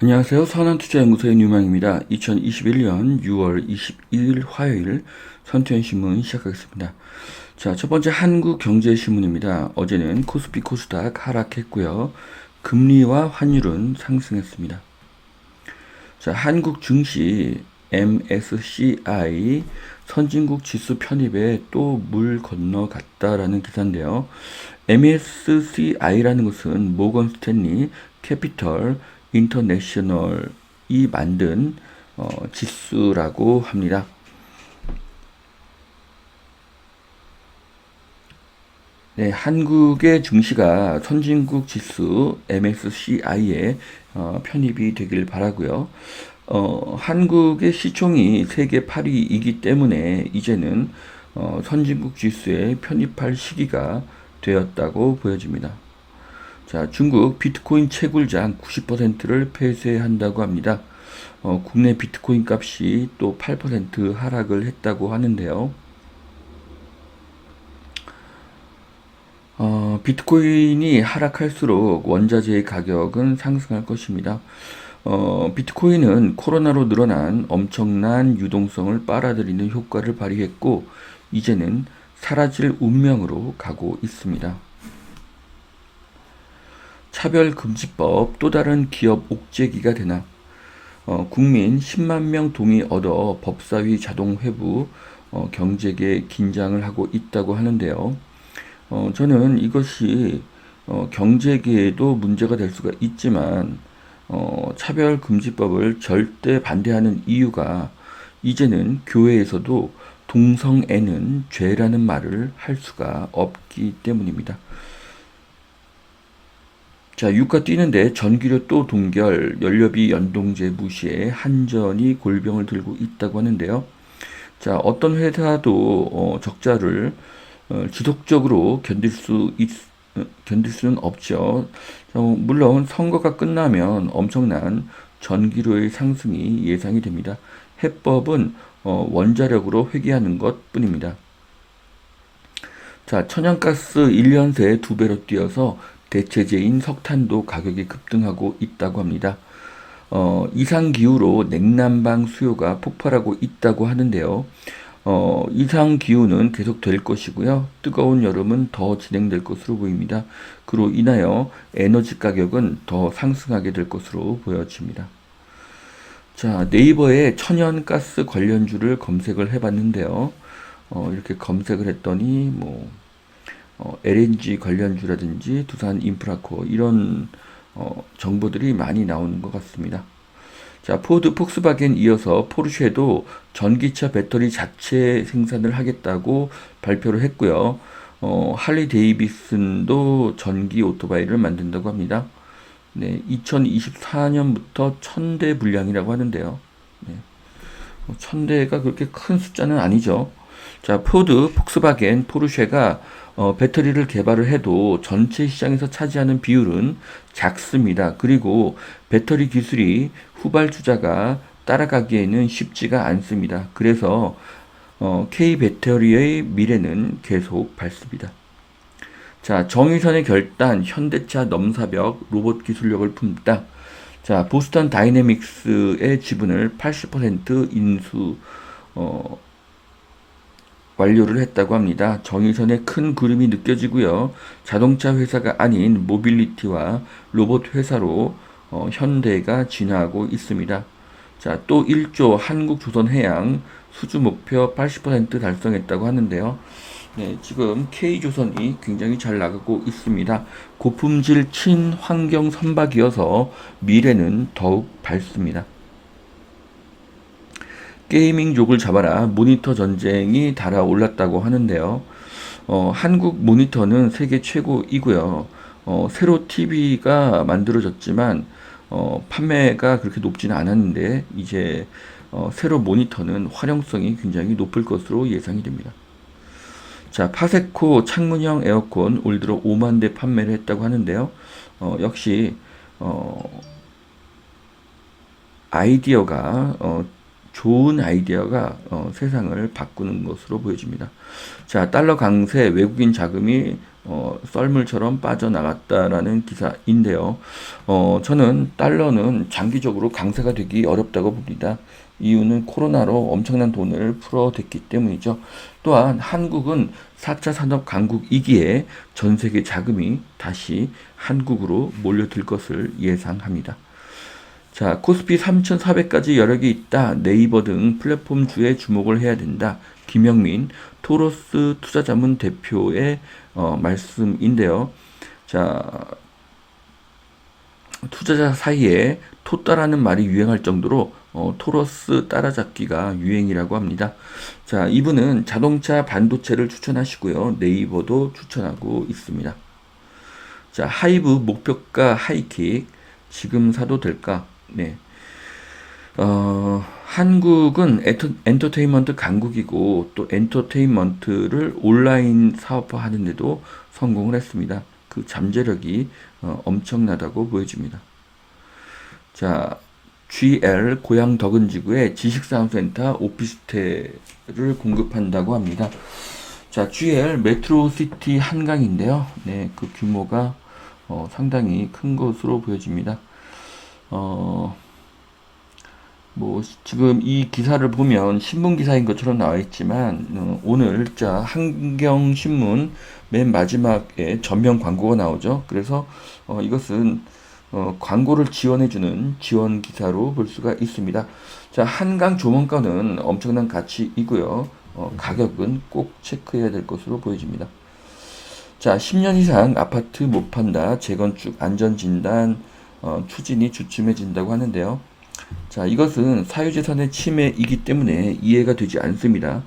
안녕하세요. 선한투자연구소의 뉴망입니다. 2021년 6월 22일 화요일 선투연신문 시작하겠습니다. 자, 첫 번째 한국경제신문입니다. 어제는 코스피 코스닥 하락했고요. 금리와 환율은 상승했습니다. 자, 한국 증시 MSCI 선진국 지수 편입에 또 물 건너갔다라는 기사인데요. MSCI라는 것은 모건 스탠리 캐피털 인터내셔널이 만든 지수라고 합니다. 네, 한국의 증시가 선진국 지수 MSCI에 편입이 되길 바라고요. 한국의 시총이 세계 8위이기 때문에 이제는 선진국 지수에 편입할 시기가 되었다고 보여집니다. 자, 중국 비트코인 채굴장 90%를 폐쇄한다고 합니다. 국내 비트코인 값이 또 8% 하락을 했다고 하는데요. 비트코인이 하락할수록 원자재의 가격은 상승할 것입니다. 비트코인은 코로나로 늘어난 엄청난 유동성을 빨아들이는 효과를 발휘했고, 이제는 사라질 운명으로 가고 있습니다. 차별금지법 또 다른 기업 옥죄기가 되나? 국민 10만 명 동의 얻어 법사위 자동 회부, 경제계 긴장을 하고 있다고 하는데요. 저는 이것이 경제계에도 문제가 될 수가 있지만 차별금지법을 절대 반대하는 이유가 이제는 교회에서도 동성애는 죄라는 말을 할 수가 없기 때문입니다. 자, 유가 뛰는데 전기료 또 동결, 연료비 연동제 무시에 한전이 골병을 들고 있다고 하는데요. 자, 어떤 회사도 적자를 지속적으로 견딜 수는 없죠. 물론 선거가 끝나면 엄청난 전기료의 상승이 예상이 됩니다. 해법은 원자력으로 회귀하는 것 뿐입니다. 자, 천연가스 1년 새에 2배로 뛰어서 대체제인 석탄도 가격이 급등하고 있다고 합니다. 이상기후로 냉난방 수요가 폭발하고 있다고 하는데요. 이상기후는 계속 될 것이고요. 뜨거운 여름은 더 진행될 것으로 보입니다. 그로 인하여 에너지 가격은 더 상승하게 될 것으로 보여집니다. 자, 네이버에 천연가스 관련주를 검색을 해봤는데요. 이렇게 검색을 했더니 LNG 관련주라든지 두산 인프라코어 이런 정보들이 많이 나오는 것 같습니다. 자, 포드, 폭스바겐 이어서 포르쉐도 전기차 배터리 자체 생산을 하겠다고 발표를 했고요. 할리 데이비슨도 전기 오토바이를 만든다고 합니다. 네, 2024년부터 1000대 분량이라고 하는데요. 네, 1000대가 그렇게 큰 숫자는 아니죠. 자, 포드, 폭스바겐, 포르쉐가 배터리를 개발을 해도 전체 시장에서 차지하는 비율은 작습니다. 그리고 배터리 기술이 후발주자가 따라가기에는 쉽지가 않습니다. 그래서 K 배터리의 미래는 계속 밝습니다. 자, 정의선의 결단, 현대차 넘사벽, 로봇 기술력을 품다. 자, 보스턴 다이내믹스의 지분을 80% 인수 완료를 했다고 합니다. 정의선의 큰 구름이 느껴지고요. 자동차 회사가 아닌 모빌리티와 로봇 회사로 현대가 진화하고 있습니다. 자, 또 1조 한국조선해양 수주 목표 80% 달성했다고 하는데요. 네, 지금 K조선이 굉장히 잘 나가고 있습니다. 고품질 친환경 선박이어서 미래는 더욱 밝습니다. 게이밍족을 잡아라 모니터 전쟁이 달아올랐다고 하는데요. 한국 모니터는 세계 최고이고요. 세로 TV가 만들어졌지만 판매가 그렇게 높지는 않았는데 이제 세로 모니터는 활용성이 굉장히 높을 것으로 예상이 됩니다. 자, 파세코 창문형 에어컨 올 들어 5만 대 판매를 했다고 하는데요. 역시 아이디어가 좋은 아이디어가 세상을 바꾸는 것으로 보여집니다. 자, 달러 강세, 외국인 자금이 썰물처럼 빠져나갔다라는 기사인데요. 저는 달러는 장기적으로 강세가 되기 어렵다고 봅니다. 이유는 코로나로 엄청난 돈을 풀어댔기 때문이죠. 또한 한국은 4차 산업 강국이기에 전 세계 자금이 다시 한국으로 몰려들 것을 예상합니다. 자, 코스피 3,400까지 여력이 있다. 네이버 등 플랫폼주에 주목을 해야 된다. 김영민 토로스 투자자문 대표의 말씀인데요. 자, 투자자 사이에 토따라는 말이 유행할 정도로 토러스 따라잡기가 유행이라고 합니다. 자, 이분은 자동차 반도체를 추천하시고요. 네이버도 추천하고 있습니다. 자, 하이브 목표가 하이킥 지금 사도 될까? 네. 한국은 엔터테인먼트 강국이고 또 엔터테인먼트를 온라인 사업화하는데도 성공을 했습니다. 그 잠재력이 엄청나다고 보여집니다. 자, GL 고양 덕은지구에 지식산업센터 오피스텔을 공급한다고 합니다. 자, GL 메트로시티 한강인데요. 네, 그 규모가 상당히 큰 것으로 보여집니다. 뭐 지금 이 기사를 보면 신문 기사인 것처럼 나와 있지만 오늘 자 한경신문 맨 마지막에 전면 광고가 나오죠. 그래서 이것은 광고를 지원해주는 지원 기사로 볼 수가 있습니다. 자, 한강 조망가는 엄청난 가치이고요. 가격은 꼭 체크해야 될 것으로 보여집니다. 자, 10년 이상 아파트 못 판다. 재건축 안전진단 추진이 주춤해진다고 하는데요. 자, 이것은 사유재산의 침해이기 때문에 이해가 되지 않습니다.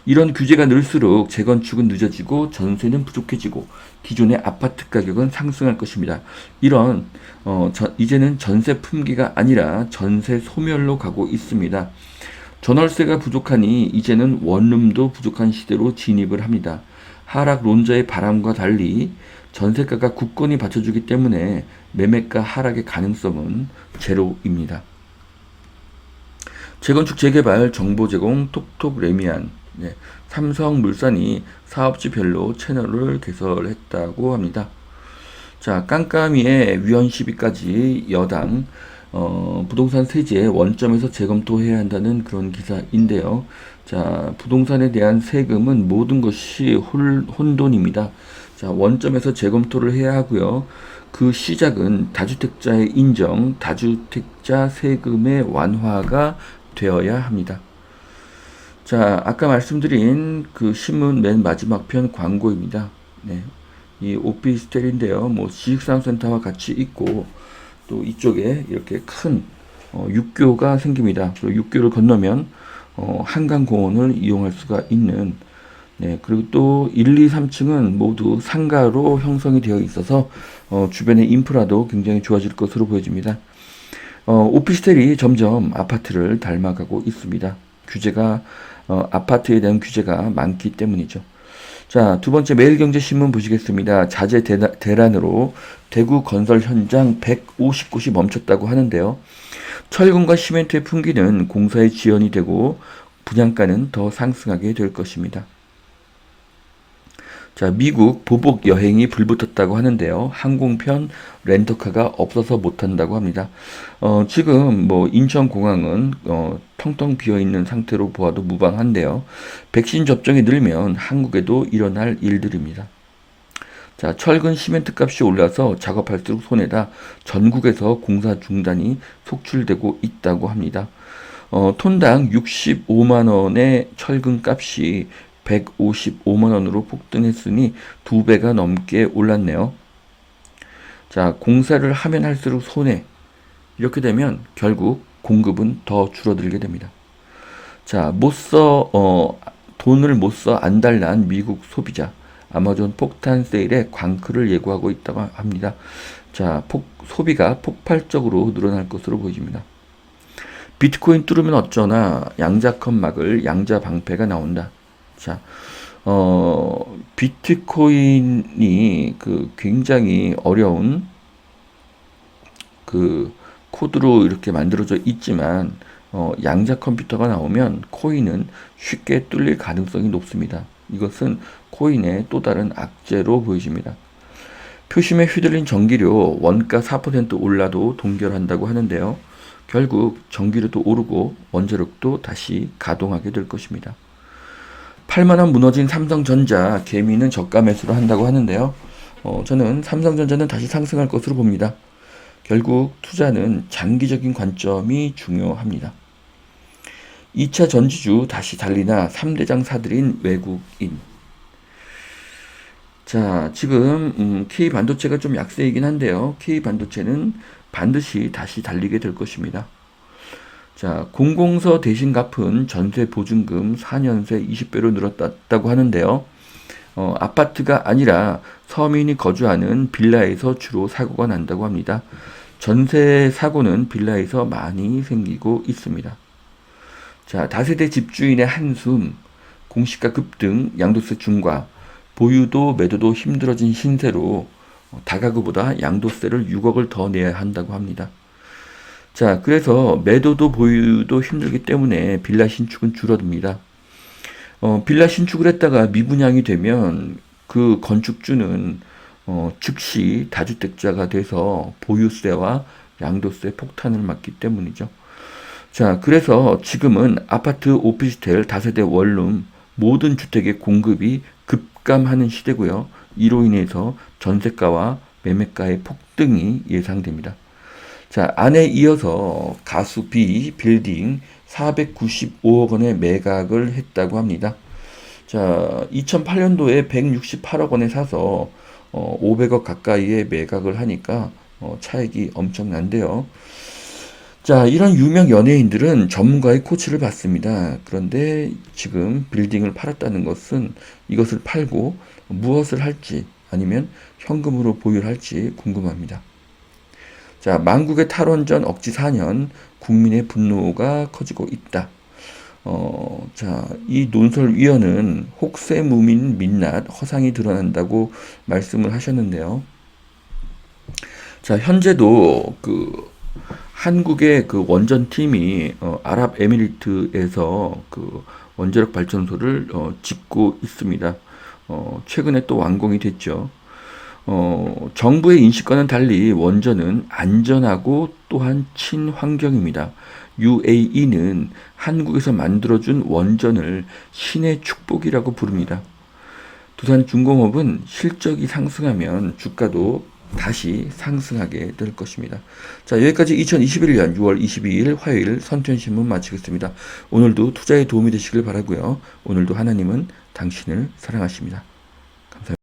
이런 규제가 늘수록 재건축은 늦어지고 전세는 부족해지고 기존의 아파트 가격은 상승할 것입니다. 이런 이제는 전세 품귀가 아니라 전세 소멸로 가고 있습니다. 전월세가 부족하니 이제는 원룸도 부족한 시대로 진입을 합니다. 하락론자의 바람과 달리 전세가가 굳건히 받쳐주기 때문에 매매가 하락의 가능성은 제로입니다. 재건축 재개발 정보 제공 톡톡 레미안. 네, 삼성물산이 사업지별로 채널을 개설했다고 합니다. 자, 깜깜이의 위헌 시비까지 여당 부동산 세제 원점에서 재검토해야 한다는 그런 기사인데요. 자, 부동산에 대한 세금은 모든 것이 혼돈입니다. 자, 원점에서 재검토를 해야 하고요. 그 시작은 다주택자의 인정, 다주택자 세금의 완화가 되어야 합니다. 자, 아까 말씀드린 그 신문 맨 마지막 편 광고입니다. 네, 이 오피스텔인데요. 뭐 지식산업센터와 같이 있고 또 이쪽에 이렇게 큰 육교가 생깁니다. 그리고 육교를 건너면 한강공원을 이용할 수가 있는. 네, 그리고 또 1, 2, 3층은 모두 상가로 형성이 되어 있어서 주변의 인프라도 굉장히 좋아질 것으로 보여집니다. 오피스텔이 점점 아파트를 닮아가고 있습니다. 규제가 아파트에 대한 규제가 많기 때문이죠. 자, 두 번째 매일경제신문 보시겠습니다. 자재 대란으로 대구 건설 현장 150곳이 멈췄다고 하는데요. 철근과 시멘트의 품귀는 공사에 지연이 되고 분양가는 더 상승하게 될 것입니다. 자, 미국 보복 여행이 불붙었다고 하는데요. 항공편 렌터카가 없어서 못한다고 합니다. 지금 뭐 인천공항은 텅텅 비어있는 상태로 보아도 무방한데요. 백신 접종이 늘면 한국에도 일어날 일들입니다. 자, 철근 시멘트 값이 올라서 작업할수록 손해다. 전국에서 공사 중단이 속출되고 있다고 합니다. 톤당 65만 원의 철근 값이 155만 원으로 폭등했으니 2배가 넘게 올랐네요. 자, 공사를 하면 할수록 손해. 이렇게 되면 결국 공급은 더 줄어들게 됩니다. 자, 돈을 못 써 안달난 미국 소비자. 아마존 폭탄 세일에 광클을 예고하고 있다고 합니다. 자, 소비가 폭발적으로 늘어날 것으로 보입니다. 비트코인 뚫으면 어쩌나 양자컷 막을 양자 방패가 나온다. 자, 비트코인이 굉장히 어려운 코드로 이렇게 만들어져 있지만 양자 컴퓨터가 나오면 코인은 쉽게 뚫릴 가능성이 높습니다. 이것은 코인의 또 다른 악재로 보여집니다. 표심에 휘둘린 전기료 원가 4% 올라도 동결한다고 하는데요. 결국 전기료도 오르고 원자력도 다시 가동하게 될 것입니다. 8만원 무너진 삼성전자 개미는 저가 매수를 한다고 하는데요. 저는 삼성전자는 다시 상승할 것으로 봅니다. 결국 투자는 장기적인 관점이 중요합니다. 2차 전지주 다시 달리나 3대장 사들인 외국인. 자, 지금 K 반도체가 좀 약세이긴 한데요. K 반도체는 반드시 다시 달리게 될 것입니다. 자, 공공서 대신 갚은 전세 보증금 4년새 20배로 늘었다고 하는데요. 아파트가 아니라 서민이 거주하는 빌라에서 주로 사고가 난다고 합니다. 전세 사고는 빌라에서 많이 생기고 있습니다. 자, 다세대 집주인의 한숨, 공시가 급등, 양도세 중과, 보유도 매도도 힘들어진 신세로 다가구보다 양도세를 6억을 더 내야 한다고 합니다. 자, 그래서 매도도 보유도 힘들기 때문에 빌라 신축은 줄어듭니다. 빌라 신축을 했다가 미분양이 되면 그 건축주는 즉시 다주택자가 돼서 보유세와 양도세 폭탄을 맞기 때문이죠. 자, 그래서 지금은 아파트, 오피스텔, 다세대 원룸 모든 주택의 공급이 급감하는 시대고요. 이로 인해서 전세가와 매매가의 폭등이 예상됩니다. 자, 안에 이어서 가수 B 빌딩 495억 원의 매각을 했다고 합니다. 자, 2008년도에 168억 원에 사서 500억 가까이의 매각을 하니까 차익이 엄청난데요. 자, 이런 유명 연예인들은 전문가의 코치를 받습니다. 그런데 지금 빌딩을 팔았다는 것은 이것을 팔고 무엇을 할지 아니면 현금으로 보유를 할지 궁금합니다. 자, 만국의 탈원전 억지 4년 국민의 분노가 커지고 있다. 자, 이 논설위원은 혹세무민 민낯 허상이 드러난다고 말씀을 하셨는데요. 자, 현재도 한국의 그 원전팀이 아랍에미리트에서 그 원자력 발전소를 짓고 있습니다. 최근에 또 완공이 됐죠. 정부의 인식과는 달리 원전은 안전하고 또한 친환경입니다. UAE는 한국에서 만들어준 원전을 신의 축복이라고 부릅니다. 두산중공업은 실적이 상승하면 주가도 다시 상승하게 될 것입니다. 자, 여기까지 2021년 6월 22일 화요일 선천신문 마치겠습니다. 오늘도 투자에 도움이 되시길 바라고요. 오늘도 하나님은 당신을 사랑하십니다.